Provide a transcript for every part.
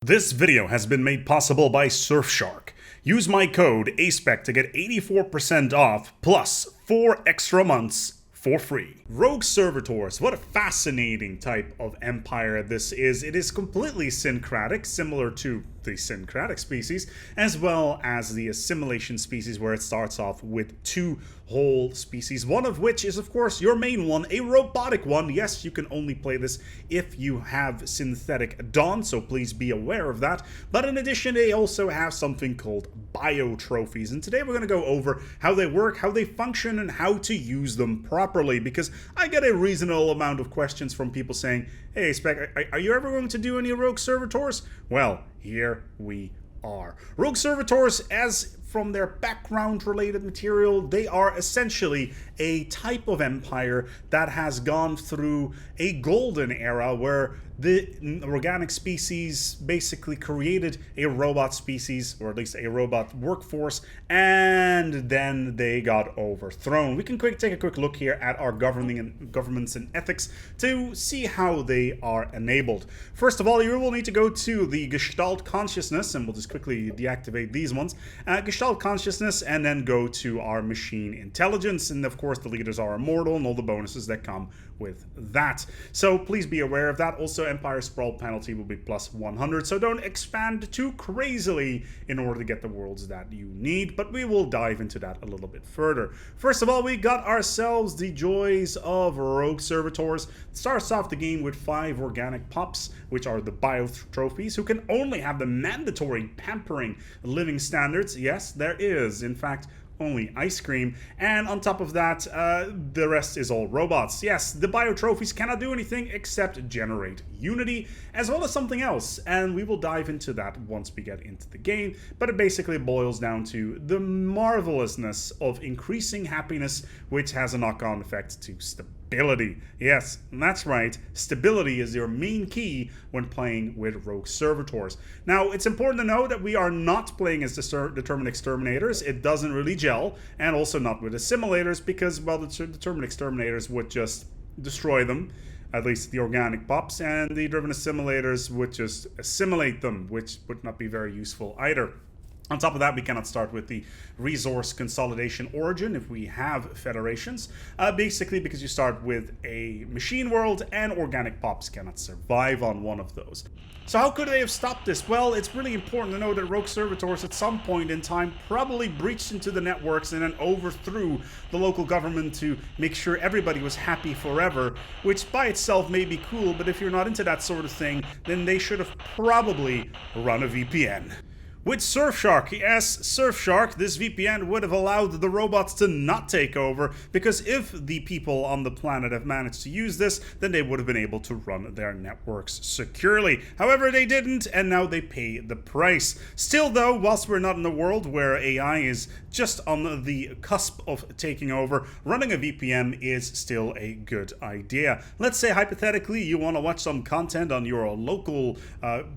This video has been made possible by Surfshark. Use my code ASpec to get 84% off plus 4 extra months for free. Rogue Servitors, what a fascinating type of empire this is. It is completely syncretic, similar to the syncretic species, as well as the assimilation species, where it starts off with 2 whole species, one of which is, of course, your main one, a robotic one. Yes, you can only play this if you have synthetic Dawn, so please be aware of that. But in addition, they also have something called bio trophies, and today we're going to go over how they work, how they function, and how to use them properly, because I get a reasonable amount of questions from people saying, hey, Spec, are you ever going to do any Rogue Servitors? Well, here we are. Rogue Servitors, as from their background related material, they are essentially a type of empire that has gone through a golden era where the organic species basically created a robot species, or at least a robot workforce, and then they got overthrown. We can take a quick look here at our governments and ethics to see how they are enabled. First of all, you will need to go to the Gestalt Consciousness, and we'll just quickly deactivate these ones. Gestalt Consciousness, and then go to our Machine Intelligence, and of course the leaders are immortal and all the bonuses that come with that. So please be aware of that. Also, Empire Sprawl penalty will be plus 100, so don't expand too crazily in order to get the worlds that you need, but we will dive into that a little bit further. First of all, we got ourselves the joys of Rogue Servitors. It starts off the game with 5 organic pups, which are the bio trophies, who can only have the mandatory pampering living standards. Yes, there is, in fact, only ice cream, and on top of that, the rest is all robots. Yes, the bio trophies cannot do anything except generate unity, as well as something else, and we will dive into that once we get into the game, but it basically boils down to the marvelousness of increasing happiness, which has a knock-on effect to stability. Yes, that's right, stability is your main key when playing with Rogue Servitors. Now, it's important to know that we are not playing as Determined Exterminators. It doesn't really gel, and also not with assimilators, because, well, the Determined Exterminators would just destroy them, at least the organic pups, and the Driven Assimilators would just assimilate them, which would not be very useful either. On top of that, we cannot start with the resource consolidation origin if we have federations, basically because you start with a machine world and organic pups cannot survive on one of those. So how could they have stopped this? Well, it's really important to know that Rogue Servitors at some point in time probably breached into the networks and then overthrew the local government to make sure everybody was happy forever, which by itself may be cool, but if you're not into that sort of thing, then they should have probably run a VPN. With Surfshark, yes, Surfshark, this VPN would have allowed the robots to not take over, because if the people on the planet have managed to use this, then they would have been able to run their networks securely. However, they didn't, and now they pay the price. Still though, whilst we're not in a world where AI is just on the cusp of taking over, running a VPN is still a good idea. Let's say hypothetically you want to watch some content on your local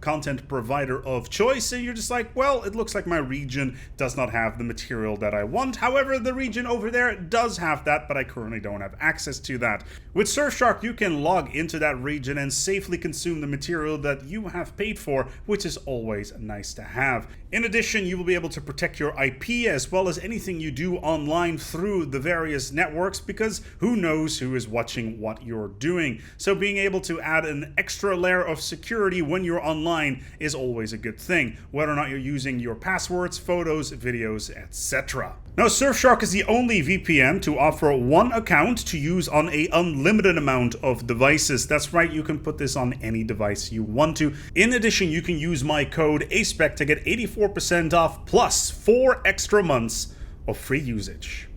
content provider of choice, and you're just like, well, it looks like my region does not have the material that I want. However, the region over there does have that, but I currently don't have access to that. With Surfshark, you can log into that region and safely consume the material that you have paid for, which is always nice to have. In addition, you will be able to protect your IP as well as anything you do online through the various networks, because who knows who is watching what you're doing. So being able to add an extra layer of security when you're online is always a good thing, whether or not you're using your passwords, photos, videos, etc. Now, Surfshark is the only VPN to offer 1 account to use on an unlimited amount of devices. That's right, you can put this on any device you want to. In addition, you can use my code ASpec to get 84% off plus 4 extra months of free usage.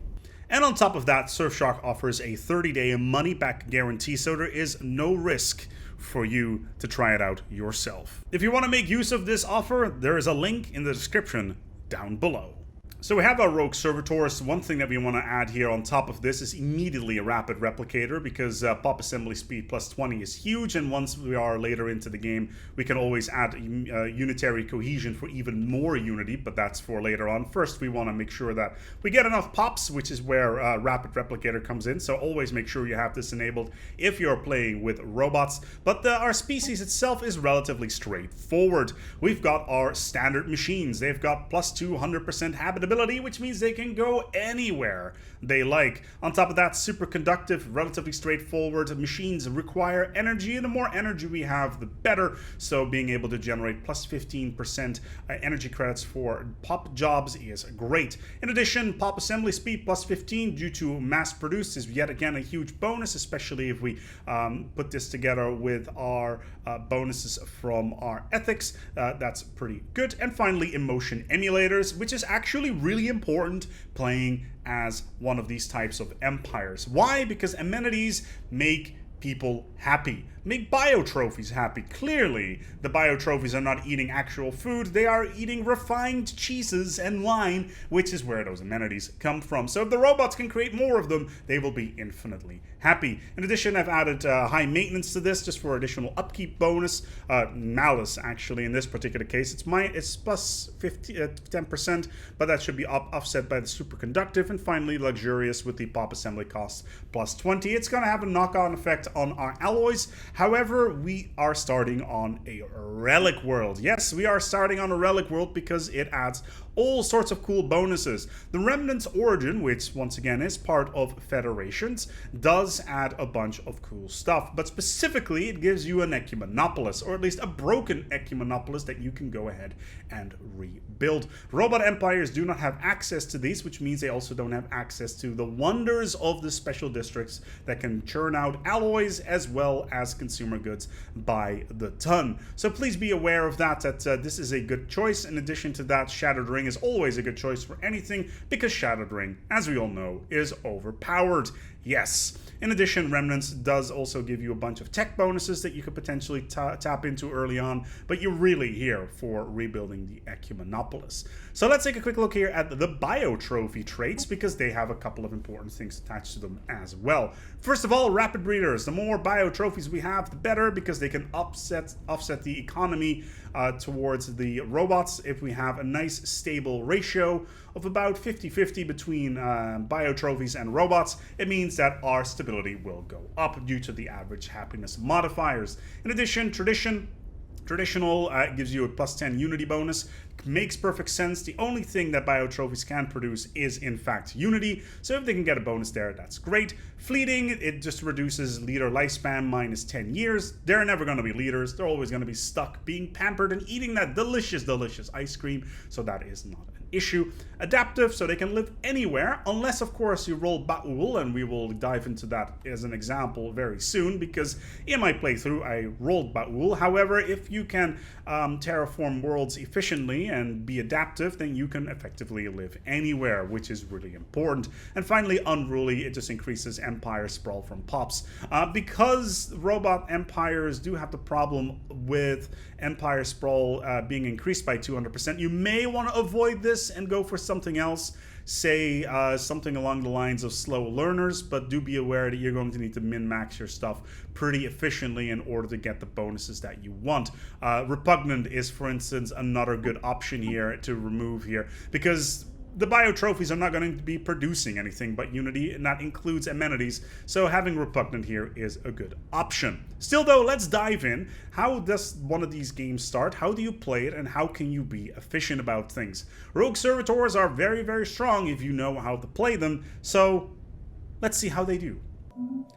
And on top of that, Surfshark offers a 30-day money-back guarantee, so there is no risk for you to try it out yourself. If you want to make use of this offer, there is a link in the description down below. So we have our Rogue Servitors. One thing that we want to add here on top of this is immediately a rapid replicator, because pop assembly speed plus 20 is huge, and once we are later into the game, we can always add unitary cohesion for even more unity, but that's for later on. First, we want to make sure that we get enough pops, which is where rapid replicator comes in, so always make sure you have this enabled if you're playing with robots. But our species itself is relatively straightforward. We've got our standard machines. They've got plus 200% habitability, which means they can go anywhere they like. On top of that, superconductive, relatively straightforward. Machines require energy, and the more energy we have, the better. So being able to generate plus 15% energy credits for pop jobs is great. In addition, pop assembly speed plus 15 due to mass produced is yet again a huge bonus, especially if we put this together with our bonuses from our ethics. That's pretty good. And finally, emotion emulators, which is actually really important playing as one of these types of empires. Why? Because amenities make people happy, make biotrophies happy. Clearly, the biotrophies are not eating actual food, they are eating refined cheeses and wine, which is where those amenities come from. So if the robots can create more of them, they will be infinitely happy. In addition, I've added high maintenance to this just for additional upkeep bonus. Malice, actually, in this particular case, it's plus 10%, but that should be offset by the superconductive. And finally, luxurious with the pop assembly costs plus 20. It's going to have a knock-on effect on our alloys. However, we are starting on a relic world. Yes, we are starting on a relic world because it adds all sorts of cool bonuses. The Remnant's Origin, which once again is part of Federations, does add a bunch of cool stuff, but specifically it gives you an Ecumenopolis, or at least a broken Ecumenopolis that you can go ahead and rebuild. Robot empires do not have access to these, which means they also don't have access to the wonders of the special districts that can churn out alloys as well as consumer goods by the ton. So please be aware of that this is a good choice. In addition to that, Shattered Ring is always a good choice for anything, because Shattered Ring, as we all know, is overpowered. Yes. In addition, Remnants does also give you a bunch of tech bonuses that you could potentially tap into early on, but you're really here for rebuilding the Ecumenopolis. So let's take a quick look here at the biotrophy traits, because they have a couple of important things attached to them as well. First of all, rapid breeders. The more biotrophies we have, the better, because they can offset the economy towards the robots. If we have a nice stable ratio of about 50-50 between biotrophies and robots, it means that our stability will go up due to the average happiness modifiers. In addition, Traditional gives you a plus 10 unity bonus. Makes perfect sense. The only thing that biotrophies can produce is, in fact, unity. So if they can get a bonus there, that's great. Fleeting, it just reduces leader lifespan minus 10 years. They're never going to be leaders. They're always going to be stuck being pampered and eating that delicious, delicious ice cream. So that is not an issue. Adaptive, so they can live anywhere, unless, of course, you roll Ba'ul, and we will dive into that as an example very soon, because in my playthrough, I rolled Ba'ul. However, if you can terraform worlds efficiently and be adaptive, then you can effectively live anywhere, which is really important. And finally, Unruly, it just increases empire sprawl from pops. Because robot empires do have the problem with empire sprawl being increased by 200%, you may want to avoid this and go for something else. Say something along the lines of slow learners, but do be aware that you're going to need to min-max your stuff pretty efficiently in order to get the bonuses that you want. Repugnant is, for instance, another good option here to remove here, because the biotrophies are not going to be producing anything but unity, and that includes amenities, so having Repugnant here is a good option. Still though, let's dive in. How does one of these games start? How do you play it, and how can you be efficient about things? Rogue Servitors are very, very strong if you know how to play them, so let's see how they do.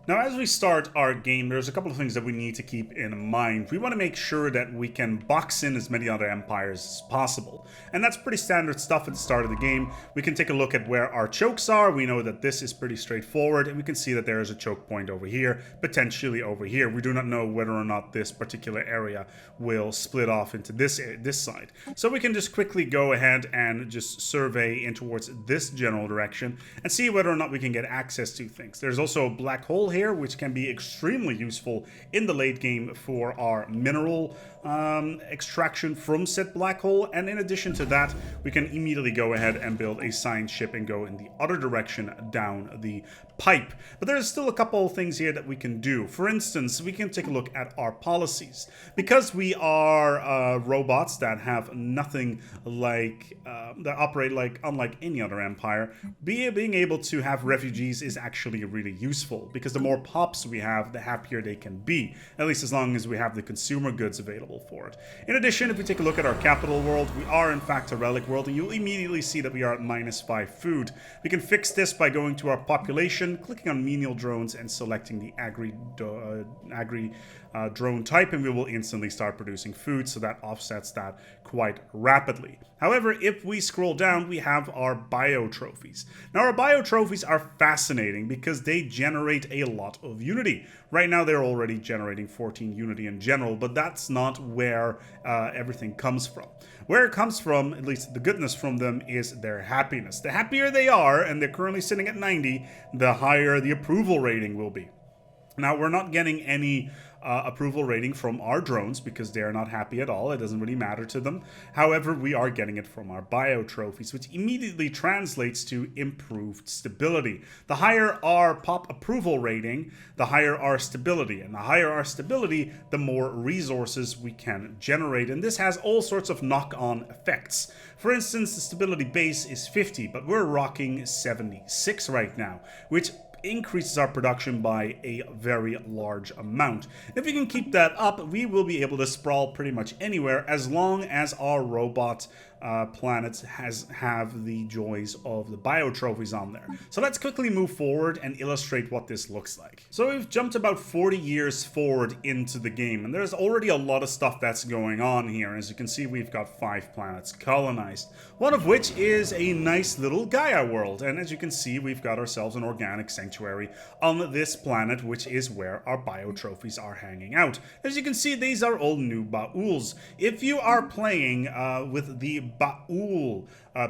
Now, as we start our game, there's a couple of things that we need to keep in mind. We want to make sure that we can box in as many other empires as possible. And that's pretty standard stuff at the start of the game. We can take a look at where our chokes are. We know that this is pretty straightforward, and we can see that there is a choke point over here, potentially over here. We do not know whether or not this particular area will split off into this side. So we can just quickly go ahead and just survey in towards this general direction and see whether or not we can get access to things. There's also black hole here, which can be extremely useful in the late game for our mineral extraction from said black hole. And in addition to that, we can immediately go ahead and build a science ship and go in the other direction down the pipe. But there's still a couple of things here that we can do. For instance, we can take a look at our policies. Because we are robots that have nothing like, that operate like unlike any other empire, being able to have refugees is actually really useful, because the more pops we have, the happier they can be, at least as long as we have the consumer goods available for it. In addition, if we take a look at our capital world, we are in fact a relic world, and you'll immediately see that we are at -5 food. We can fix this by going to our population, clicking on menial drones, and selecting the agri drone type, and we will instantly start producing food, so that offsets that quite rapidly. However, if we scroll down, we have our bio trophies. Now, our bio trophies are fascinating because they generate a lot of unity. Right now, they're already generating 14 unity in general, but that's not where everything comes from. Where it comes from, at least the goodness from them, is their happiness. The happier they are, and they're currently sitting at 90, the higher the approval rating will be. Now, we're not getting any approval rating from our drones because they're not happy at all. It doesn't really matter to them. However, we are getting it from our bio trophies, which immediately translates to improved stability. The higher our pop approval rating, the higher our stability. And the higher our stability, the more resources we can generate. And this has all sorts of knock-on effects. For instance, the stability base is 50, but we're rocking 76 right now, which increases our production by a very large amount. If we can keep that up, we will be able to sprawl pretty much anywhere as long as our robot planets have the joys of the bio trophies on there. So let's quickly move forward and illustrate what this looks like. So we've jumped about 40 years forward into the game, and there's already a lot of stuff that's going on here. As you can see, we've got 5 planets colonized, one of which is a nice little Gaia world. And as you can see, we've got ourselves an organic sanctuary on this planet, which is where our bio trophies are hanging out. As you can see, these are all new Ba'uls. If you are playing with the Ba'ul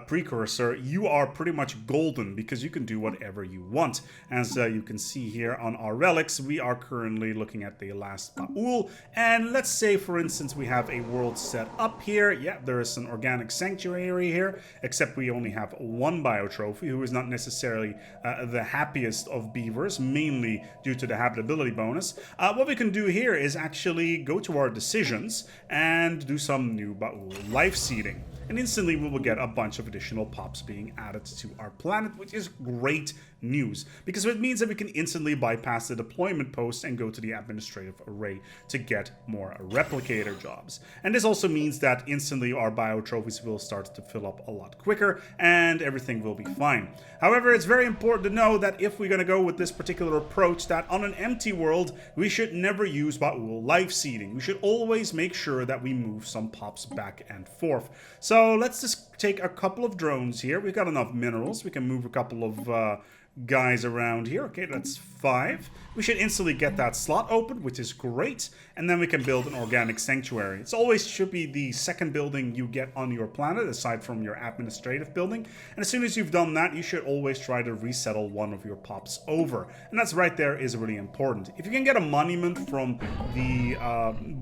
precursor, you are pretty much golden because you can do whatever you want. As you can see here on our relics, we are currently looking at the last Ba'ul, and let's say, for instance, we have a world set up here. Yeah, there is an organic sanctuary here, except we only have 1 bio trophy, who is not necessarily the happiest of beavers, mainly due to the habitability bonus. What we can do here is actually go to our decisions and do some new Ba'ul life seeding. And instantly we will get a bunch of additional pops being added to our planet, which is great news, because it means that we can instantly bypass the deployment post and go to the administrative array to get more replicator jobs. And this also means that instantly our bio trophies will start to fill up a lot quicker and everything will be fine. However, it's very important to know that if we're going to go with this particular approach, that on an empty world, we should never use Ba'ul life seeding. We should always make sure that we move some pops back and forth. So let's just take a couple of drones here. We've got enough minerals. We can move a couple of guys around here. Okay, that's 5. We should instantly get that slot open, which is great, and then we can build an organic sanctuary. It's always should be the second building you get on your planet, aside from your administrative building, and as soon as you've done that, you should always try to resettle one of your pops over, and that's right there is really important. If you can get a monument from the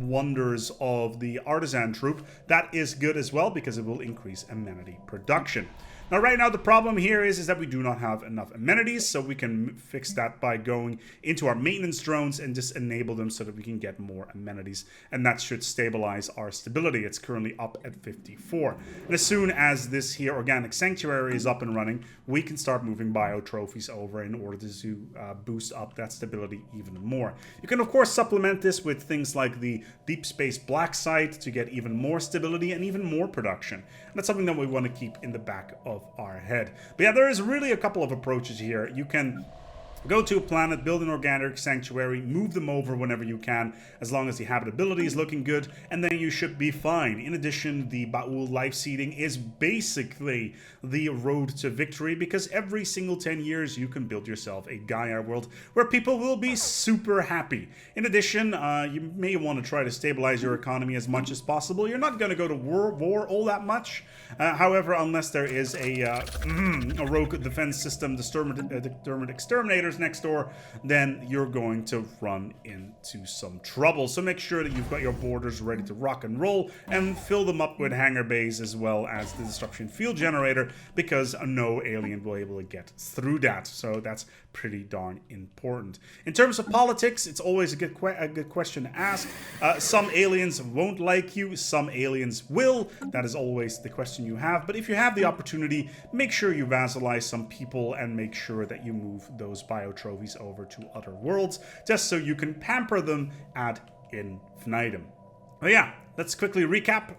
wonders of the artisan troop, that is good as well, because it will increase amenity production. Now, right now, the problem here is that we do not have enough amenities, so we can fix that by going into our maintenance drones and just enable them so that we can get more amenities, and that should stabilize our stability. It's currently up at 54. And as soon as this here organic sanctuary is up and running, we can start moving bio trophies over in order to boost up that stability even more. You can, of course, supplement this with things like the deep space black site to get even more stability and even more production. And that's something that we want to keep in the back of our head. But yeah, there is really a couple of approaches here. You can go to a planet, build an organic sanctuary, move them over whenever you can, as long as the habitability is looking good, and then you should be fine. In addition, the Ba'ul life seeding is basically the road to victory, because every single 10 years you can build yourself a Gaia world where people will be super happy. In addition, you may want to try to stabilize your economy as much as possible. You're not going to go to war all that much. However, unless there is a rogue defense system, determined exterminators Surfsharkers next door, then you're going to run into some trouble. So make sure that you've got your borders ready to rock and roll, and fill them up with hangar bays as well as the destruction field generator, because no alien will be able to get through that. So that's pretty darn important. In terms of politics, it's always a good question to ask. Some aliens won't like you, some aliens will. That is always the question you have. But if you have the opportunity, make sure you vassalize some people and make sure that you move those bio trophies over to other worlds, just so you can pamper them ad infinitum. But yeah, let's quickly recap.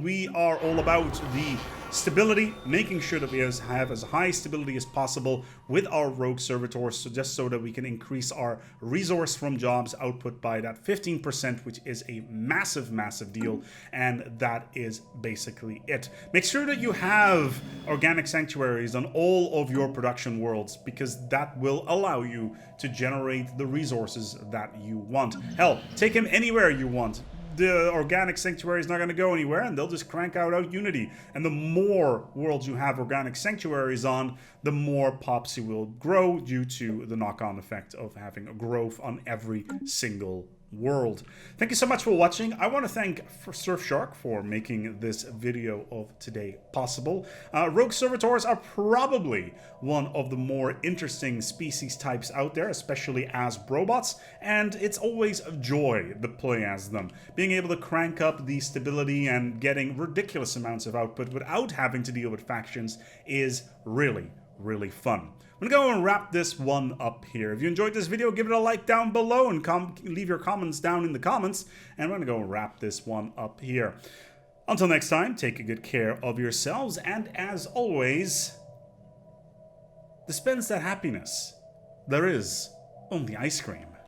We are all about the stability, making sure that we have as high stability as possible with our Rogue Servitors, so just so that we can increase our resource from jobs output by that 15%, which is a massive, massive deal, and that is basically it. Make sure that you have organic sanctuaries on all of your production worlds, because that will allow you to generate the resources that you want. Hell, take him anywhere you want. The organic sanctuary is not going to go anywhere, and they'll just crank out Unity. And the more worlds you have organic sanctuaries on, the more pops you will grow, due to the knock-on effect of having a growth on every single world. Thank you so much for watching. I want to thank Surfshark for making this video of today possible. Rogue Servitors are probably one of the more interesting species types out there, especially as robots, and it's always a joy to play as them. Being able to crank up the stability and getting ridiculous amounts of output without having to deal with factions is really, really fun. I'm gonna go and wrap this one up here. If you enjoyed this video, give it a like down below and leave your comments down in the comments. And we're gonna go and wrap this one up here. Until next time, take good care of yourselves, and as always, dispense that happiness. There is only ice cream.